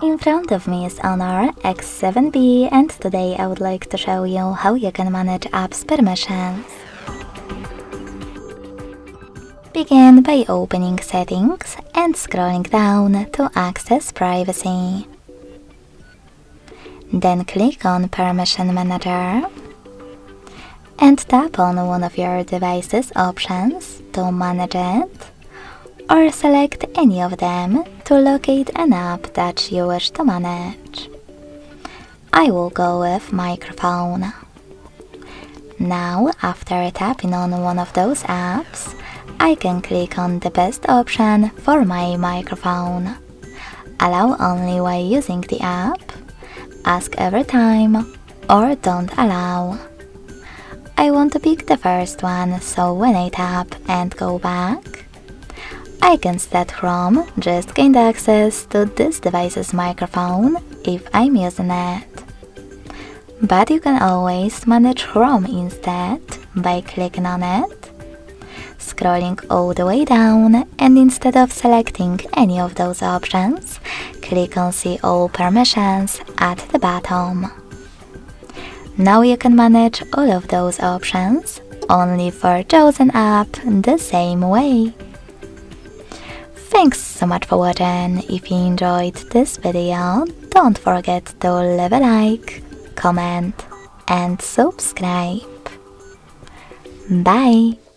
In front of me is HONOR X7b, and today I would like to show you how you can manage apps permissions. Begin by opening Settings and scrolling down to access Privacy. Then click on Permission Manager and tap on one of your device's options to manage it, or select any of them to locate an app that you wish to manage. I will go with Microphone. Now, after tapping on one of those apps, I can click on the best option for my microphone. Allow only while using the app, ask every time, or don't allow. I want to pick the first one, so when I tap and go back, I can set Chrome just gained access to this device's microphone if I'm using it. But you can always manage Chrome instead by clicking on it, scrolling all the way down, and instead of selecting any of those options, click on See All Permissions at the bottom. Now you can manage all of those options only for chosen app the same way. Thanks so much for watching. If you enjoyed this video, don't forget to leave a like, comment and subscribe. Bye!